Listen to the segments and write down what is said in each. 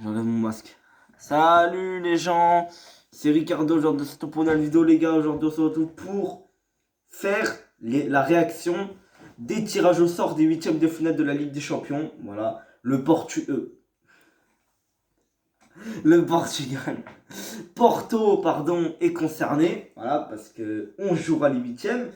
J'enlève mon masque. Salut les gens, c'est Ricardo, aujourd'hui de cette pour la vidéo les gars. Aujourd'hui on se retrouve pour faire la réaction des tirages au sort des huitièmes de finale de la Ligue des Champions. Voilà, le Portugal, Porto pardon est concerné. Voilà, parce que on jouera les huitièmes.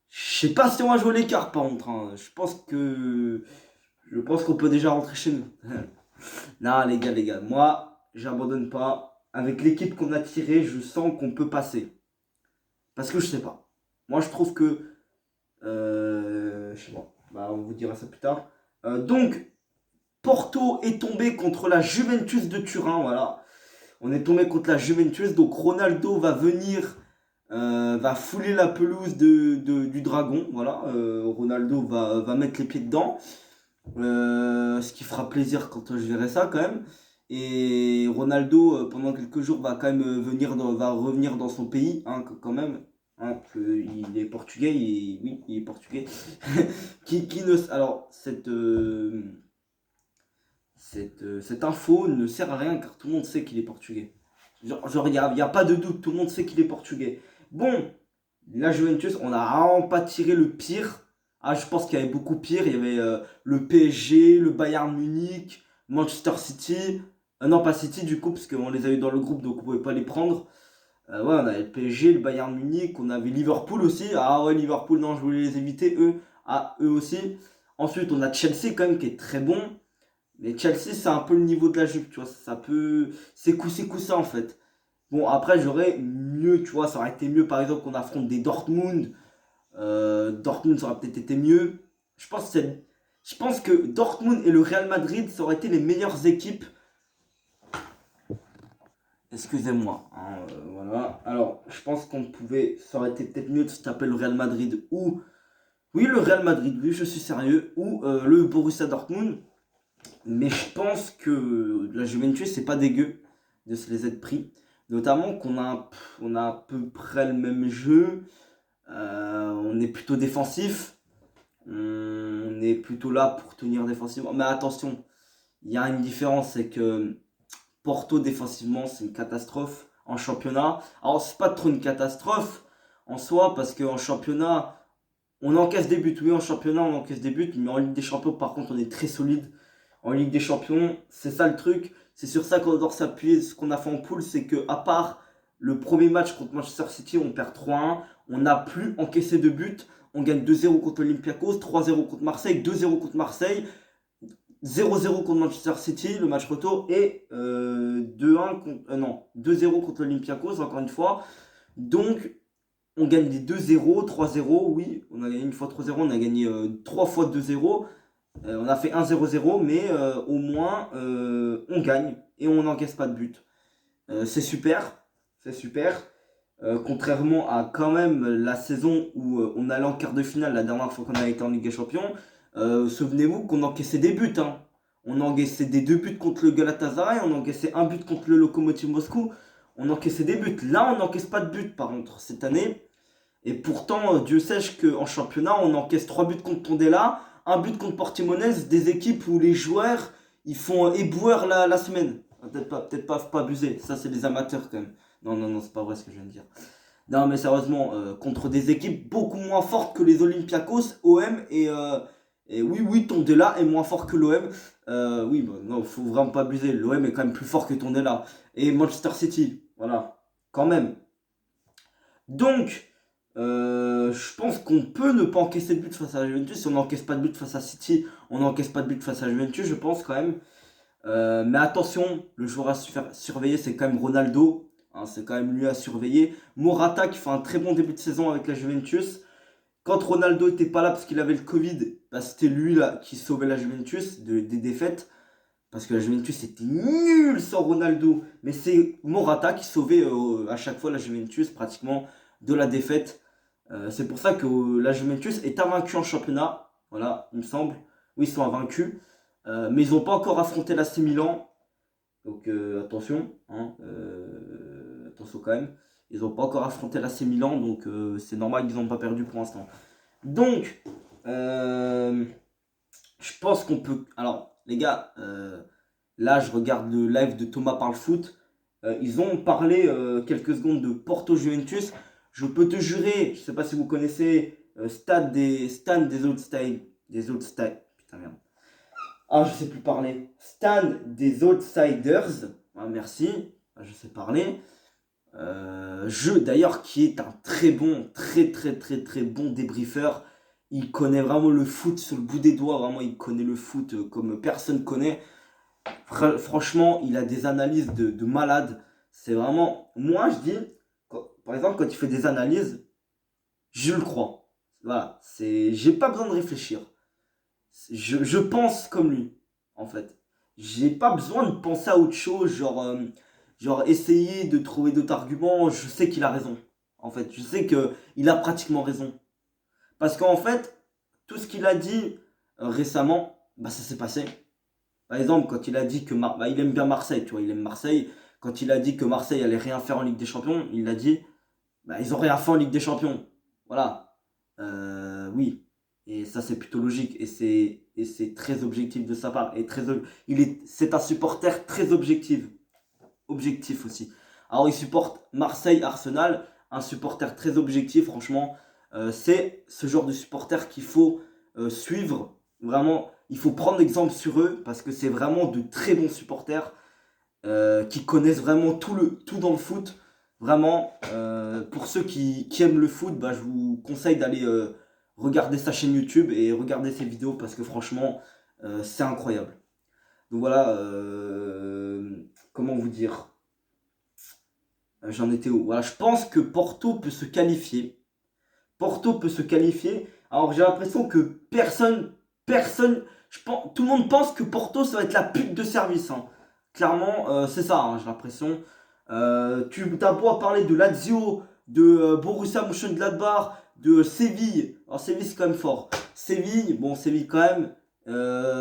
Je sais pas si on va jouer l'écart par contre, hein. Je pense qu'on peut déjà rentrer chez nous. Non, les gars, moi, j'abandonne pas. Avec l'équipe qu'on a tirée, je sens qu'on peut passer. Parce que je sais pas. Moi, je trouve que. Je sais pas. Bah, on vous dira ça plus tard. Donc, Porto est tombé contre la Juventus de Turin. Voilà. On est tombé contre la Juventus. Donc, Ronaldo va venir. Va fouler la pelouse du Dragon. Voilà. Ronaldo va mettre les pieds dedans. Ce qui fera plaisir quand je verrai ça quand même. Et Ronaldo, pendant quelques jours, va quand même va revenir dans son pays, hein, quand même. Hein, il est portugais, oui, il est portugais. Alors, cette info ne sert à rien car tout le monde sait qu'il est portugais. Genre il y a pas de doute, tout le monde sait qu'il est portugais. Bon, la Juventus, on a vraiment pas tiré le pire. Ah, je pense qu'il y avait beaucoup pire. Il y avait le PSG, le Bayern Munich, Manchester City. Non, pas City du coup, parce qu'on les a eu dans le groupe, donc on pouvait pas les prendre. Ouais, on avait le PSG, le Bayern Munich, on avait Liverpool aussi. Ah ouais, Liverpool, non, je voulais les éviter, eux. Ah, eux aussi. Ensuite, on a Chelsea quand même qui est très bon. Mais Chelsea, c'est un peu le niveau de la Juve, tu vois. Ça peut. C'est coup ça en fait. Bon, après, j'aurais mieux, tu vois. Ça aurait été mieux, par exemple, qu'on affronte des Dortmund. Dortmund, ça aurait peut-être été mieux. Je pense, je pense que Dortmund et le Real Madrid, ça aurait été les meilleures équipes. Excusez-moi, hein, voilà. Alors, je pense qu'on pouvait. Ça aurait été peut-être mieux de se taper le Real Madrid ou. Oui, le Real Madrid, oui, je suis sérieux. Ou le Borussia Dortmund. Mais je pense que la Juventus, c'est pas dégueu de se les être pris. Notamment on a à peu près le même jeu. On est plutôt défensif. On est plutôt là pour tenir défensivement. Mais attention, il y a une différence, c'est que Porto défensivement, c'est une catastrophe en championnat. Alors, c'est pas trop une catastrophe en soi, parce qu'en championnat, on encaisse des buts. Oui, en championnat, on encaisse des buts, mais en Ligue des Champions, par contre, on est très solide. En Ligue des Champions, c'est ça le truc. C'est sur ça qu'on doit s'appuyer. Ce qu'on a fait en poule, c'est que à part le premier match contre Manchester City, on perd 3-1. On n'a plus encaissé de but. On gagne 2-0 contre Olympiakos, 3-0 contre Marseille, 2-0 contre Marseille, 0-0 contre Manchester City, le match retour, et 2-1 contre, non, 2-0 contre Olympiakos, encore une fois. Donc, on gagne des 2-0, 3-0, oui, on a gagné une fois 3-0, on a gagné 3 fois 2-0. On a fait 1-0-0, mais au moins on gagne et on n'encaisse pas de but. C'est super, c'est super. Contrairement à quand même la saison où on allait en quart de finale la dernière fois qu'on a été en Ligue des Champions, souvenez-vous qu'on encaissait des buts, hein. On encaissait des 2 buts contre le Galatasaray, on encaissait un but contre le Lokomotiv Moscou, on encaissait des buts. Là, on n'encaisse pas de but par contre cette année. Et pourtant, Dieu sait qu'en championnat, on encaisse 3 buts contre Tondela, un but contre Portimonense, des équipes où les joueurs ils font éboueur la semaine. Faut pas abuser. Ça, c'est des amateurs quand même. Non, non, non, c'est pas vrai ce que je viens de dire. Non, mais sérieusement, contre des équipes beaucoup moins fortes que les Olympiakos, OM et oui, oui, Tondela est moins fort que l'OM. Oui, bah, non, faut vraiment pas abuser. L'OM est quand même plus fort que Tondela. Et Manchester City, voilà, quand même. Donc, je pense qu'on peut ne pas encaisser de but face à la Juventus. Si on n'encaisse pas de but face à City, on n'encaisse pas de but face à la Juventus, je pense quand même. Mais attention, le joueur à surveiller, c'est quand même Ronaldo. Hein, c'est quand même lui à surveiller. Morata qui fait un très bon début de saison avec la Juventus. Quand Ronaldo était pas là parce qu'il avait le Covid, bah, c'était lui là qui sauvait la Juventus des défaites. Parce que la Juventus était nulle sans Ronaldo. Mais c'est Morata qui sauvait à chaque fois la Juventus pratiquement de la défaite. C'est pour ça que la Juventus est invaincue en championnat. Voilà, il me semble. Oui, ils sont invaincus. Mais ils n'ont pas encore affronté l'AC Milan. Donc attention. Hein, attention quand même. Ils n'ont pas encore affronté l'AC Milan. Donc c'est normal qu'ils n'ont pas perdu pour l'instant. Donc, je pense qu'on peut. Alors, les gars, Là, je regarde le live de Thomas Parle Foot. Ils ont parlé quelques secondes de Porto Juventus. Je peux te jurer, je sais pas si vous connaissez Stan des Outsiders. Putain, merde. Ah, je sais plus parler. Stan des Outsiders. Ah, merci. Ah, je sais parler. Jeu d'ailleurs qui est un très bon, très bon débriefeur. Il connaît vraiment le foot sur le bout des doigts. Vraiment, il connaît le foot comme personne connaît. Franchement, il a des analyses de malade. C'est vraiment. Moi, je dis, par exemple, quand il fait des analyses, je le crois. Voilà. J'ai pas besoin de réfléchir. Je pense comme lui, en fait. J'ai pas besoin de penser à autre chose, genre essayer de trouver d'autres arguments. Je sais qu'il a raison. En fait, je sais qu'il a pratiquement raison. Parce qu'en fait, tout ce qu'il a dit récemment, bah, ça s'est passé. Par exemple, quand il a dit que bah, il aime bien Marseille, tu vois, il aime Marseille. Quand il a dit que Marseille allait rien faire en Ligue des Champions, il a dit, bah, ils ont rien fait en Ligue des Champions. Voilà. Oui. Et ça, c'est plutôt logique. Et c'est très objectif de sa part. Et c'est un supporter très objectif. Objectif aussi. Alors, il supporte Marseille, Arsenal. Un supporter très objectif, franchement. C'est ce genre de supporter qu'il faut suivre. Vraiment, il faut prendre exemple sur eux parce que c'est vraiment de très bons supporters qui connaissent vraiment tout dans le foot. Vraiment, pour ceux qui aiment le foot, bah, je vous conseille d'aller regarder sa chaîne YouTube et regarder ses vidéos parce que franchement, c'est incroyable. Donc voilà, comment vous dire. J'en étais où? Voilà, je pense que Porto peut se qualifier. Porto peut se qualifier. Alors j'ai l'impression que tout le monde pense que Porto ça va être la pute de service, hein. Clairement, c'est ça, hein, j'ai l'impression. Tu as beau à parler de Lazio, de Borussia Mönchengladbach, de Séville. Alors Séville c'est quand même fort. Séville, bon Séville quand même.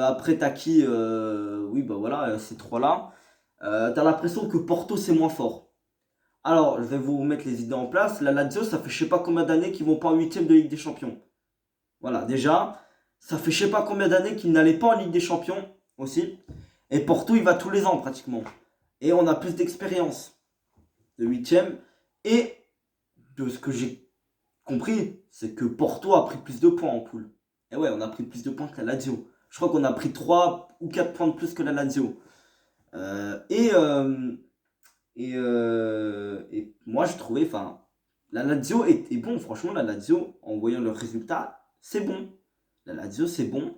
Après t'as qui oui bah voilà, ces trois-là. T'as l'impression que Porto c'est moins fort. Alors, je vais vous mettre les idées en place. La Lazio, ça fait je sais pas combien d'années qu'ils vont pas en huitième de Ligue des Champions. Voilà, déjà, ça fait je sais pas combien d'années qu'ils n'allaient pas en Ligue des Champions aussi. Et Porto, il va tous les ans pratiquement. Et on a plus d'expérience de huitième. Et de ce que j'ai compris, c'est que Porto a pris plus de points en poule. Et ouais, on a pris plus de points que la Lazio. Je crois qu'on a pris 3 ou 4 points de plus que la Lazio. Euh, et, euh, et moi, je trouvais, enfin, la Lazio est bon. Franchement, la Lazio, en voyant leurs résultats, c'est bon. La Lazio, c'est bon.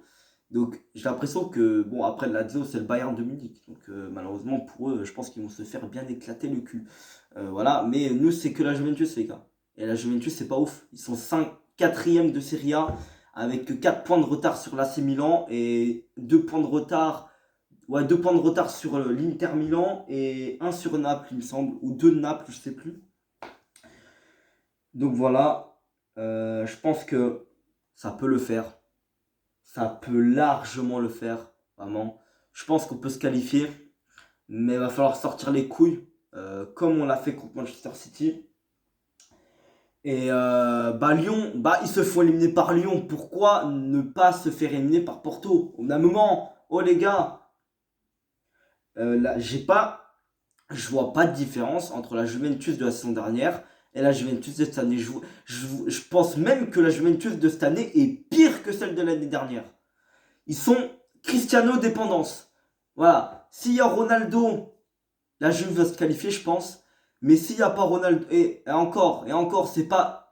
Donc, j'ai l'impression que, bon, après la Lazio, c'est le Bayern de Munich. Donc, malheureusement, pour eux, je pense qu'ils vont se faire bien éclater le cul. Voilà. Mais nous, c'est que la Juventus, les gars. Et la Juventus, c'est pas ouf. Ils sont 4e de Serie A avec 4 points de retard sur l'AC Milan et 2 points de retard. Ouais, 2 points de retard sur l'Inter Milan et un sur Naples, il me semble, ou 2 de Naples, je sais plus. Donc voilà, je pense que ça peut le faire. Ça peut largement le faire, vraiment. Je pense qu'on peut se qualifier, mais il va falloir sortir les couilles, comme on l'a fait contre Manchester City. Et bah Lyon, bah ils se font éliminer par Lyon. Pourquoi ne pas se faire éliminer par Porto? Au même moment, oh les gars, là, je vois pas de différence entre la Juventus de la saison dernière et la Juventus de cette année. Je pense même que la Juventus de cette année est pire que celle de l'année dernière. Ils sont Cristiano dépendance. Voilà. S'il y a Ronaldo, la Juve va se qualifier, je pense. Mais s'il n'y a pas Ronaldo, et encore, c'est pas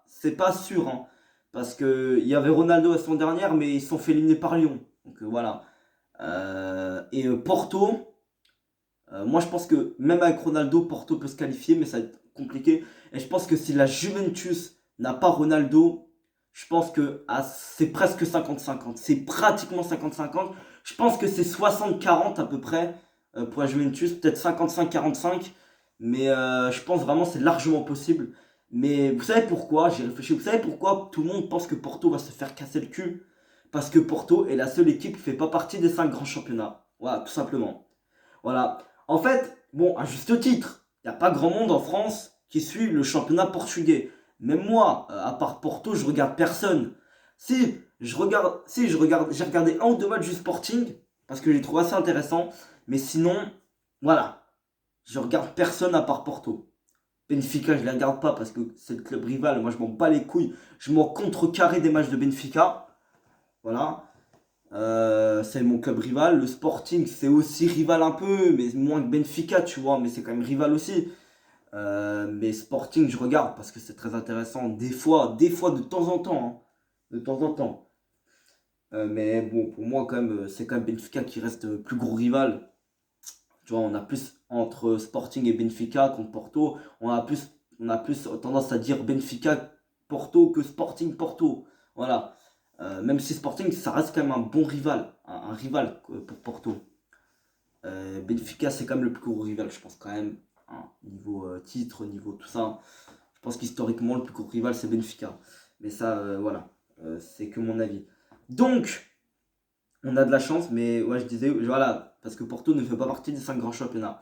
sûr, hein, parce que il y avait Ronaldo la saison dernière, mais ils se sont fait éliminer par Lyon. Donc voilà. Et Porto. Moi, je pense que même avec Ronaldo, Porto peut se qualifier, mais ça va être compliqué. Et je pense que si la Juventus n'a pas Ronaldo, je pense que c'est presque 50-50. C'est pratiquement 50-50. Je pense que c'est 60-40 à peu près pour la Juventus. Peut-être 55-45. Mais je pense vraiment que c'est largement possible. Mais vous savez pourquoi? J'ai réfléchi. Vous savez pourquoi tout le monde pense que Porto va se faire casser le cul? Parce que Porto est la seule équipe qui ne fait pas partie des 5 grands championnats. Voilà, tout simplement. Voilà. En fait, bon, à juste titre, il n'y a pas grand monde en France qui suit le championnat portugais. Même moi, à part Porto, je regarde personne. Si, je regarde, j'ai regardé un ou deux matchs du Sporting, parce que j'ai trouvé assez intéressant. Mais sinon, voilà, je regarde personne à part Porto. Benfica, je ne les regarde pas parce que c'est le club rival. Moi, je m'en bats les couilles. Je m'en contrecarré des matchs de Benfica. Voilà. C'est mon club rival. Le Sporting, c'est aussi rival un peu, mais moins que Benfica, tu vois. Mais c'est quand même rival aussi. Mais Sporting, je regarde parce que c'est très intéressant. Des fois, de temps en temps. Hein. De temps en temps. Mais bon, pour moi, quand même, c'est quand même Benfica qui reste plus gros rival. Tu vois, on a plus entre Sporting et Benfica contre Porto. On a plus tendance à dire Benfica Porto que Sporting Porto. Voilà. Même si Sporting, ça reste quand même un bon rival. Un rival pour Porto. Benfica, c'est quand même le plus gros rival, je pense quand même. Hein, niveau titre, niveau tout ça. Je pense qu'historiquement, le plus gros rival, c'est Benfica. Mais ça, voilà. C'est que mon avis. Donc, on a de la chance, mais ouais, je disais, voilà, parce que Porto ne fait pas partie des 5 grands championnats.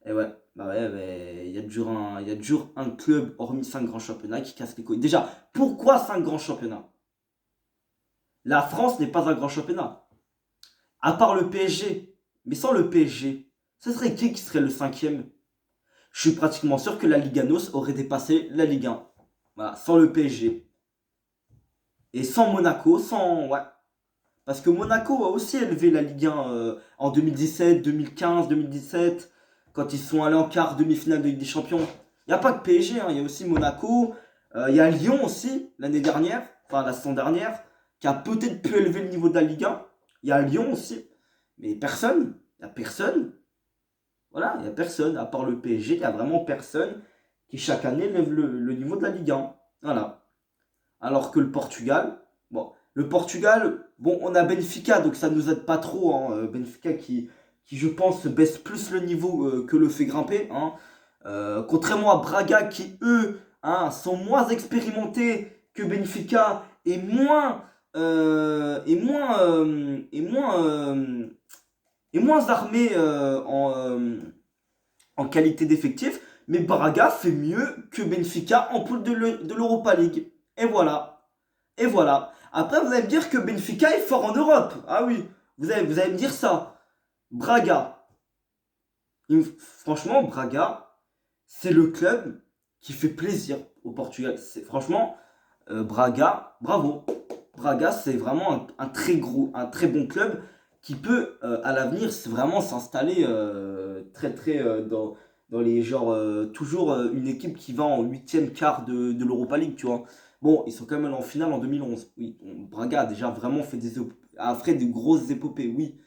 Et ouais, bah ouais, mais il y a toujours un club, hormis 5 grands championnats, qui casse les couilles. Déjà, pourquoi 5 grands championnats? La France n'est pas un grand championnat. À part le PSG. Mais sans le PSG, ce serait qui serait le cinquième? Je suis pratiquement sûr que la Liga NOS aurait dépassé la Ligue 1. Voilà, sans le PSG. Et sans Monaco, sans... Ouais. Parce que Monaco a aussi élevé la Ligue 1 en 2017, 2015, 2017, quand ils sont allés en quart, demi-finale de Ligue des Champions. Il n'y a pas que PSG, hein, il y a aussi Monaco, il y a Lyon aussi, l'année dernière, enfin la saison dernière, qui a peut-être pu élever le niveau de la Ligue 1. Il y a Lyon aussi, mais personne, il n'y a personne, voilà, il n'y a personne, à part le PSG, il n'y a vraiment personne qui chaque année lève le niveau de la Ligue 1. Voilà. Alors que le Portugal, bon, le Portugal, bon, on a Benfica, donc ça ne nous aide pas trop. Hein, Benfica qui, je pense, baisse plus le niveau que le fait grimper. Hein. Contrairement à Braga, qui, eux, hein, sont moins expérimentés que Benfica et moins armés en qualité d'effectif. Mais Braga fait mieux que Benfica en poule de l'Europa League. Et voilà. Et voilà. Après, vous allez me dire que Benfica est fort en Europe. Ah oui, vous allez me dire ça. Braga. Franchement, Braga, c'est le club qui fait plaisir au Portugal. Franchement, Braga, bravo. Braga, c'est vraiment un très bon club qui peut, à l'avenir, vraiment s'installer très, très dans les genres. Toujours une équipe qui va en huitième quart de l'Europa League, tu vois. Bon, ils sont quand même allés en finale en 2011. Oui, Braga a déjà vraiment fait de grosses épopées, oui.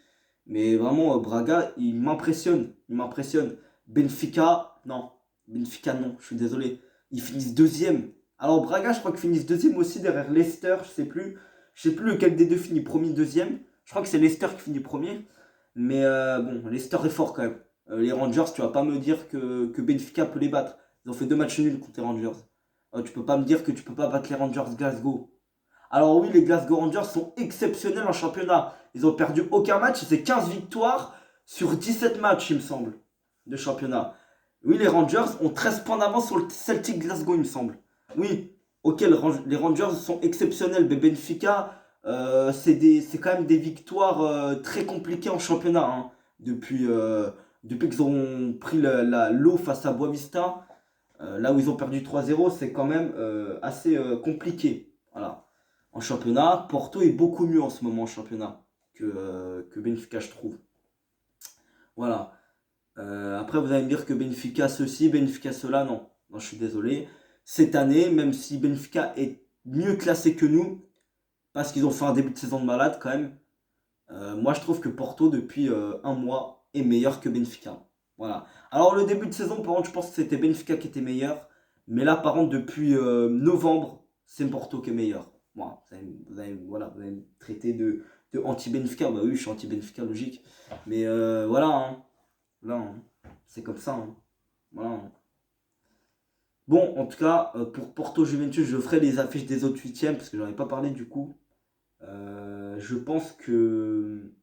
Mais vraiment, Braga, il m'impressionne. Il m'impressionne. Benfica, non. Benfica, non. Je suis désolé. Ils finissent deuxième. Alors, Braga, je crois qu'ils finissent deuxième aussi derrière Leicester. Je sais plus. Je sais plus lequel des deux finit premier, deuxième. Je crois que c'est Leicester qui finit premier. Mais bon, Leicester est fort quand même. Les Rangers, tu vas pas me dire que Benfica peut les battre. Ils ont fait 2 matchs nuls contre les Rangers. Tu peux pas me dire que tu peux pas battre les Rangers Glasgow. Alors oui, les Glasgow Rangers sont exceptionnels en championnat. Ils ont perdu aucun match, c'est 15 victoires sur 17 matchs, il me semble, de championnat. Oui, les Rangers ont 13 points d'avance sur le Celtic Glasgow, il me semble. Oui, ok, les Rangers sont exceptionnels, mais Benfica, c'est quand même des victoires très compliquées en championnat. Hein. Depuis qu'ils ont pris l'eau face à Boavista, là où ils ont perdu 3-0, c'est quand même assez compliqué. Voilà. En championnat, Porto est beaucoup mieux en ce moment en championnat que Benfica, je trouve. Voilà. Après, vous allez me dire que Benfica ceci, Benfica cela. Non, non, je suis désolé. Cette année, même si Benfica est mieux classé que nous, parce qu'ils ont fait un début de saison de malade quand même, moi je trouve que Porto, depuis un mois, est meilleur que Benfica. Voilà. Alors, le début de saison, par contre, je pense que c'était Benfica qui était meilleur. Mais là, par contre, depuis novembre, c'est Porto qui est meilleur. Voilà, vous allez me traiter de anti-Benfica. Bah oui, je suis anti-Benfica, logique. Mais voilà, hein. Voilà, hein. C'est comme ça. Hein. Voilà. Hein. Bon, en tout cas, pour Porto Juventus, je ferai les affiches des autres huitièmes parce que j'en ai pas parlé du coup. Je pense que.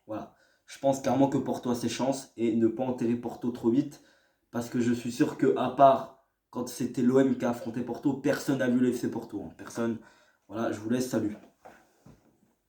Voilà. Je pense clairement que Porto a ses chances et ne pas enterrer Porto trop vite. Parce que je suis sûr que, à part quand c'était l'OM qui a affronté Porto, personne n'a vu l'FC Porto. Hein. Personne. Voilà, je vous laisse, salut.